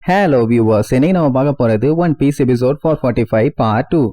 Hello viewers, இன்னைக்கு நம்ம பார்க்க போறது One Piece episode 445 part 2.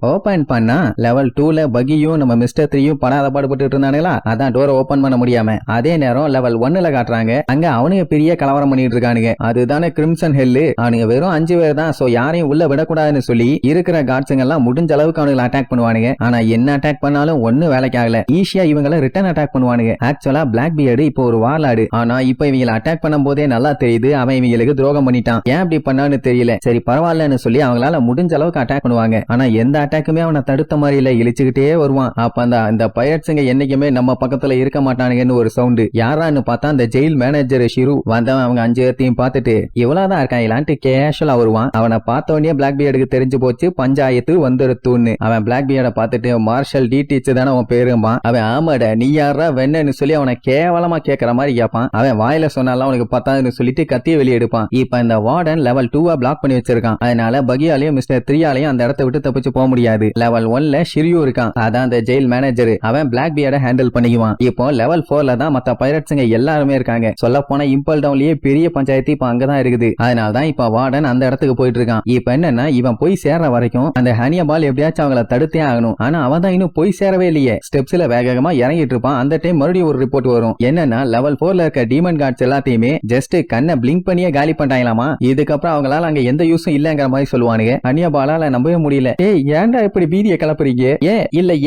Open பண்ணா லெவல் 2ல பகியும் நம்ம மிஸ்டர் 3யும் படாத பாடுபட்டு இருந்தானுங்களா, அதான் டோரை ஓபன் பண்ண முடியாம. அதே நேரம் லெவல் 1ல காட்டுறாங்க, அங்க அவனுங்க பெரிய கலவரம் பண்ணிட்டு இருக்கானுங்க. அதுதானே கிரிம்சன் ஹெல்லு. அவனுங்க வெறும் 5 பேர் தான், சோ யாரையும் உள்ள விடக்கூடாதுன்னு சொல்லி இருக்கிற காட்ஸுங்க எல்லாம் முடிஞ்ச அளவுக்கு அவனுங்களை அட்டாக் பண்ணுவானுங்க. ஆனா என்ன அட்டாக் பண்ணாலும் ஒன்னும் வேலைக்கு ஆகல. ஈஸியா இவங்களை ரிட்டர்ன் அட்டாக் பண்ணுவானுங்க. ஆக்சுவலா பிளாக் பியர்டு இப்போ ஒரு வார்லாடு, ஆனா இப்ப இவங்களை அட்டாக் பண்ணும் போதே நல்லா தெரியுது அவன் இவங்களுக்கு துரோகம் பண்ணிட்டான். ஏன் அப்படி பண்ணான்னு தெரியல. சரி பரவாயில்லன்னு சொல்லி அவங்களால முடிஞ்ச அளவுக்கு அட்டாக் பண்ணுவாங்க. ஆனா எந்த அட்டாக்குமே அவனை தடுத்த மாதிரி இல்ல, இழிச்சுக்கிட்டே வருவான். அப்ப அந்த பைரட்ஸுங்க என்னைக்குமே நம்ம பக்கத்துல இருக்க மாட்டானுங்கன்னு ஒரு சவுண்டு. யாரான்னு பார்த்தா அந்த ஜெயில் மேனேஜர் ஷிரு வந்தவன். அவங்க 5 பேர்த்தையும் பார்த்துட்டு இவ்வளவுதான் இருக்காங்களான்ட்டு கேஷுவலா வருவான். அவனை பார்த்த உடனே பிளாக் பியர்டுக்கு தெரிஞ்சு போச்சு பஞ்சாயத்து வந்துருத்துன்னு. அவன் பிளாக் பியர்டை பார்த்துட்டு மார்ஷல் டி டீச் தானே அவன் பேருமா. அவன் ஆமாட நீ யாரா வென்னு சொல்லி அவனை கேவலமா கேட்கற மாதிரி கேட்பான். அவன் வாயில சொன்னாலும் அவனுக்கு பத்தாதுன்னு சொல்லிட்டு கத்திய வெளியே எடுப்பான். இப்ப இந்த வார்டன் லெவல் 2 பிளாக் பண்ணி வச்சிருக்கான். அதனால பகியாலையும் மிஸ்டர் 3ஆலையும் அந்த இடத்தை விட்டு தப்பிச்சு போக முடியாது. லெவல் 1ல ஷிரியு இருக்கான், அதான் அந்த ஜெயில் மேனேஜர். அவன் பிளாக் பியர்டை ஹேண்டில் பண்ணிக்குவான். இப்போ லெவல் 4ல தான் மத்த பைரட்ஸ்ங்க எல்லாருமே இருக்காங்க. சொல்ல போனா இம்பல் டவுன்லயே பெரிய பஞ்சாயத்து இப்ப அங்கதான் இருக்குது. அதனால தான் இப்ப வார்டன் அந்த இடத்துக்கு போயிட்டு இருக்கான். இப்ப என்னன்னா இவன் போய் சேர்ற வரைக்கும் அந்த ஹனியபால் எப்படியாச்சும் அவங்கள தடுத்தே ஆகணும். ஆனா அவன் தான் இன்னும் போய் சேரவே இல்லையே. ஸ்டெப்ஸ்ல வேகமா இறங்கிட்டு இருப்பான். அந்த டைம் மறுபடியும் ஒரு ரிப்போர்ட் வரும். என்னன்னா லெவல் 4ல இருக்க டீமன் கார்ட்ஸ் எல்லாத்தையுமே ஜஸ்ட் கண்ணை பிளிங்க் பண்ணியே காலி பண்ணிட்டாங்களாமா. இதுக்கப்புறம் அவங்களால அங்க எந்த யூஸும் இல்லங்கிற மாதிரி சொல்லுவானுங்க. ஹனியபாலால நம்பவே முடியல. ஏய் ஏன்டா இப்படி பீதியை கிளப்புறீங்க?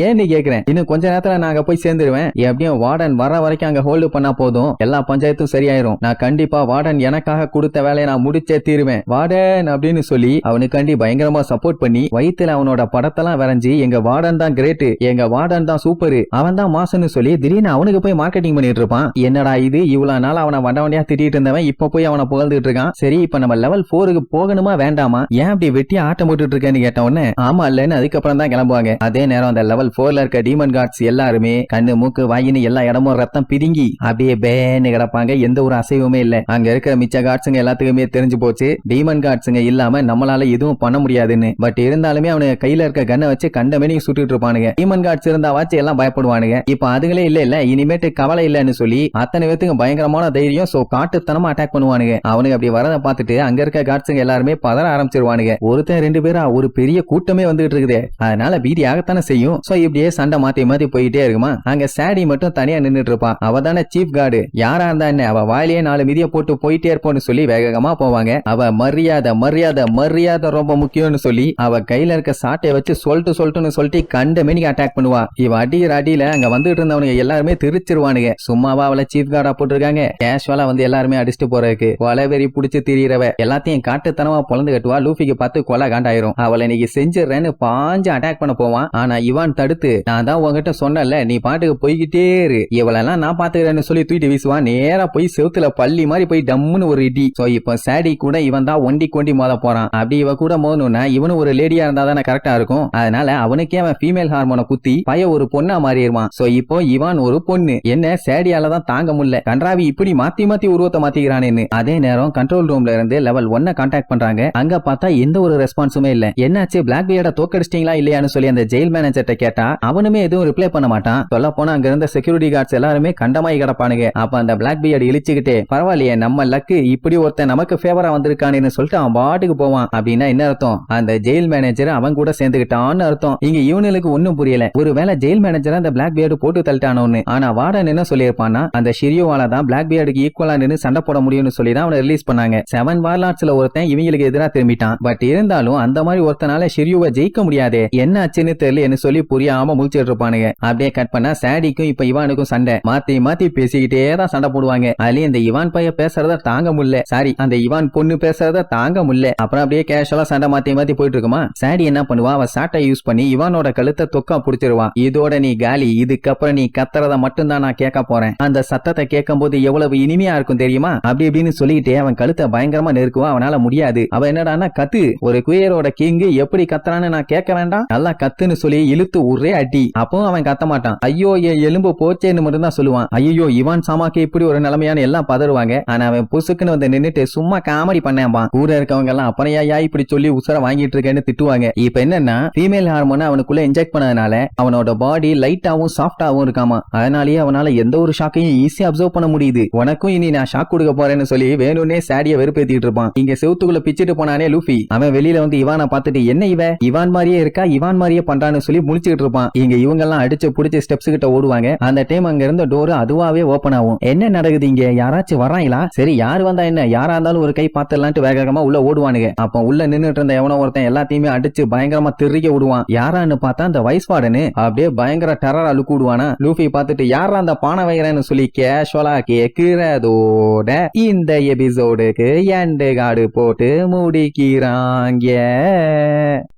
ஏன்னு கேக்குறேன். இன்னும் கொஞ்ச நேரத்துல நாங்க போய் சேர்ந்துருவேன். எப்படியும் வார்டன் வர வரைக்கும் அங்க ஹோல்டு பண்ணா போதும், எல்லா பஞ்சாயத்தும் சரியாயிரும். நான் கண்டிப்பா வார்டன் எனக்காக கொடுத்த வேலையை நான் முடிச்சே தீருவேன் வார்டன் அப்படின்னு சொல்லி அவனுக்காண்டி பயங்கரமா சப்போர்ட் பண்ணி வயித்துல அவனோட படத்தெல்லாம் வரைஞ்சி எங்க வார்டன் தான் கிரேட், எங்க வார்டன் தான் சூப்பர், அவன் தான் மாசன்னு சொல்லி திடீர்னு அவனுக்கு போய் மார்க்கெட்டிங் பண்ணிட்டு இருப்பான். என்னடா இது, இவ்வளவு நாள் அவனை வண்டவண்டியா திட்டிட்டு இருந்தவன் இப்ப போய் அவனை புகழ்ந்துட்டு இருக்கான். சரி இப்ப நம்ம லெவல் 4க்கு போகணுமா வேண்டாமா, ஏன் அப்படி வெட்டி ஆட்டம் போட்டுட்டு இருக்கேன்னு கேட்ட உடனே ஆமா இல்லன்னு அதுக்கப்புறம் தான் கிளம்புவாங்க. அதே நேரம் அந்த லெவல் 4ல இருக்க டீமன் கார்ட்ஸ் எல்லாருமே கண்ணு மூக்கு வாயின்னு எல்லா இடமும் ரத்தம் பிதுங்கி அப்படியே பேன்னு கிடப்பாங்க. எந்த ஒரு அசைவுமே இல்ல. அங்க இருக்கிற மிச்ச கார்ட்ஸுங்க எல்லாத்துக்குமே தெரிஞ்சு போச்சு டீமன் கார்ட்ஸுங்க இல்லாம நம்மளால எதுவும் பண்ண முடியாதுன்னு. பட் இருந்தாலுமே அவனுக்கு கையில இருக்க கண்ணை வச்சு கண்டமே சுட்டுட்டு இருப்பானுங்க. டீமன் கார்ட்ஸ் இருந்தாவாச்சு எல்லாம் பயப்படுவானுங்க. இப்ப அதுகளே இல்ல இனிமேட்டு கவலை இல்லன்னு சொல்லி அத்தனை பேத்துக்கு பயங்கரமான தைரியம். சோ காட்டுத்தனமா அட்டாக் பண்ணுவானுங்க. அவனுக்கு அப்படி வரத பார்த்துட்டு அங்க இருக்க கார்ட்ஸுங்க எல்லாருமே பதற ஆரம்பிச்சிருவானுங்க. ஒருத்தன் 2 பேரா ஒரு பெரிய கூட்டமே வந்துட்டு இருக்குது. அதனால பீதி ஆகத்தானே செய்யும். சோ இப்படியே சண்டை மாத்தி மாத்தி போயிட்டே இருக்குமா. அங்க சாடி மட்டும் தனியா நின்னுட்டு இருப்பா. அவ தானே சீஃப் கார்டு. யாரா இருந்தா என்ன, அவ வாயிலேயே 4 மிதிய போட்டு போயிட்டே இருப்போம்னு சொல்லி வேகமா போவாங்க. அவ மரியாதை மரியாதை மரியாதை ரொம்ப முக்கியம்னு சொல்லி அவ கையில இருக்க சாட்டையை வச்சு சொல்லிட்டு கண்ட மேனிக்கு அட்டாக் பண்ணுவா. இவ அடிக்கிற அடியில அங்க வந்துட்டு இருந்தவனுங்க எல்லாருமே திருச்சிருவானுங்க. சும்மாவா அவளை சீஃப் கார்டா போட்டிருக்காங்க. கேஷுவலா வந்து எல்லாருமே அடிச்சுட்டு போறதுக்கு கொலவெறி புடிச்சு திரியறவ எல்லாத்தையும் காட்டுத்தனமா பொழந்து கட்டுவா. லூஃபிக்கு பார்த்து கொலை காண்டாயிரும். அவளை இன்னைக்கு செஞ்சிடறேன்னு பாஞ்சு அட்டாக் பண்ண போவான். ஆனா இவான் தடுத்து நான் தான் உங்ககிட்ட சொன்னல நீ பாட்டுக்கு போய்கிட்டே இரு, இவளெல்லாம் நான் பாத்துக்கிறேன்னு சொல்லி தூக்கிட்டு வீசுவான். நேரா போய் செவுத்துல பள்ளி மாதிரி போய் டம்முன்னு ஒரு இடி. சோ இப்ப சாடி கூட இவன் தான் ஒண்டி கொண்டி மோத போறான். அப்படி இவ கூட மோதணும்னா இவனு ஒரு லேடியா இருந்தா தானே கரெக்டா இருக்கும். அதனால அவனுக்கே அவன் ஃபீமேல் ஹார்மோனை குத்தி பைய ஒரு பொண்ணா மாறிடுவான். சோ இப்போ இவான் ஒரு பொண்ணு. என்ன சாடியால தான் தாங்க முடியல, கன்றாவி இப்படி மாத்தி மாத்தி உருவத்தை மாத்திக்கிறானேன்னு. அதே நேரம் கண்ட்ரோல் ரூம்ல இருந்து லெவல் 1 கான்டாக்ட் பண்றாங்க. அங்க பார்த்தா எந்த ஒரு ரெஸ்பான்ஸுமே இல்ல. என்னாச்சு பிளாக் பியர்ட தோக்கடிச்சிட்டீங்களா இல்லையான்னு சொல்லி அந்த ஜெயில் மேனேஜர்ட்ட கேட்டா அவனுமே எதுவும் ரிப்ளை பண்ண மாட்டான். சொல்ல போனா அங்க இருந்த செக்யூரிட்டி கார்ட்ஸ் எல்லாருமே கண்டமாய் கிடப்பானுங்க. அப்ப அந்த பிளாக் பியர்டு இழிச்சுக்கிட்டே பரவாயில்லையே நம்ம லக்கு இப்படி ஒருத்தன் நமக்கு ஃபேவரா வந்திருக்கானு சொல்லிட்டு அவன் பாட்டுக்கு போவான். அப்படின்னா என்ன அர்த்தம், அந்த ஜெயில் மேனேஜர் அவன் கூட சேர்ந்துக்கிட்டான்னு அர்த்தம். இங்க இவனுக்கு ஒன்னும் புரியல. ஒருவேளை ஜெயில் மேனேஜர் அந்த பிளாக் பியர்டு போட்டு தள்ளிட்டானு. ஆனா வார்டன் என்ன சொல்லியிருப்பான்னா அந்த ஷிரியோவால தான் பிளாக் பியர்டுக்கு ஈக்குவலா நின்னு சண்டை போட முடியும்னு சொல்லி தான் அவனை ரிலீஸ் பண்ணாங்க. 7 வார்லார்ட்ஸ்ல ஒருத்தன் இவங்களுக்கு எதிராக திரும்பிட்டான். பட் இருந்தாலும் அந்த மாதிரி ஒருத்தனால ஷிரியோவை ஜெயிக்க முடியாதே, என்ன ஆச்சுன்னு தெரியல சொல்லி புரியாம முடிச்சிட்டு இருப்பானுங்க. அப்படியே கட் பண்ணா சாடிக்கும் இப்ப இவானுக்கும் சண்டை. மாத்தி மாத்தி பேசிக்கிட்டே தான் சண்டை போடுவாங்க. அதுலயும் இந்த இவான் பைய பேசுறத தாங்க முடியல, சாரி அந்த இவான் பொண்ணு பேசுறத தாங்க முடியல. அப்புறம் அப்படியே கேஷுவலா சண்டை மாத்தி மாத்தி போயிட்டு இருக்குமா. சாடி என்ன பண்ணுவா, அவ சாட்டை யூஸ் பண்ணி இவானோட கழுத்தை தொக்கா புடிச்சிருவான். இதோட நீ காலி, இதுக்கப்புறம் நீ கத்துறத மட்டும் தான் நான் கேட்க போறேன், அந்த சத்தத்தை கேட்கும் போது எவ்வளவு இனிமையா இருக்கும் தெரியுமா அப்படி இப்படின்னு சொல்லிக்கிட்டே அவன் கழுத்தை பயங்கரமா நெருக்குவான். அவனால முடியாது. அவ என்னடானா கத்து, ஒரு குயரோட கிங் எப்படி கத்துறான்னு நான் கேட்க வேண்டாம், நல்லா கத்துன்னு சொல்லி இழுத்து ஒரே அடி. அப்போ அவன் கத்த மாட்டான், ஐயோ என் எலும்பு போச்சேன்னு மட்டும் தான் சொல்லுவான். ஐயோ இவான் சாமாக்கு இப்படி ஒரு நிலைமையான எல்லாம் பதறுவாங்க. ஆனா அவன் புசுக்குன்னு வந்து நின்னுட்டு சும்மா காமெடி பண்ணான். கூட இருக்கவங்க எல்லாம் அப்புறம் யா இப்படி சொல்லி உசர வாங்கிட்டு இருக்கேன்னு திட்டுவாங்க. இப்ப என்னன்னா ஃபீமேல் ஹார்மோனை அவனுக்குள்ள இன்ஜெக்ட் பண்ணதுனால அவனோட பாடி லைட்டாவும் சாஃப்டாவும் இருக்காமா. அதனாலேயே அவனால எந்த ஒரு ஷாக்கையும் ஈஸியா அப்சர்வ் பண்ண முடியுது. உனக்கும் இனி நான் ஷாக் கொடுக்க போறேன்னு சொல்லி வேணும்னே சாடிய வெறுப்பேத்திட்டு இருப்பான். இங்க செவுத்துக்குள்ள பிச்சிட்டு போனானே லூஃபி, அவன் வெளியில வந்து இவானை பார்த்துட்டு என்ன இவான் மாதிரியே இருக்கா, இவான் மாதிரியே பண்றான்னு சொல்லி முடிச்சுட்டு இருப்பான். இங்க இவங்க எல்லாம் அடிச்சு புடிச்சு ஸ்டெப்ஸ் கிட்ட ஓடுவாங்க. அந்த டைம் அங்க இருந்த டோர் அதுவாவே ஓபன் ஆகும். என்ன நடக்குது இங்க, யாராச்சும் வராங்களா? சரி யார் வந்தா என்ன, யாரா இருந்தாலும் ஒரு கை பார்த்துலான்ட்டு வேகமா உள்ள ஓடுவானுங்க. அப்ப உள்ள நின்னுட்டு இருந்த எவனோ ஒருத்தன் எல்லாத்தையுமே அடிச்சு பயங்கரமா திருக்க விடுவான். யாரான்னு பார்த்தா அந்த வைஸ் வார்டனு அப்படியே பயங்கர டெரரா லுக்கு விடுவானா. லூஃபி பார்த்துட்டு யாரா அந்த பானை வைக்கிறேன்னு சொல்லி கேஷுவலா கேக்குறதோட இந்த எபிசோடுக்கு எண்டு கார்டு போட்டு முடிக்கிறாங்க.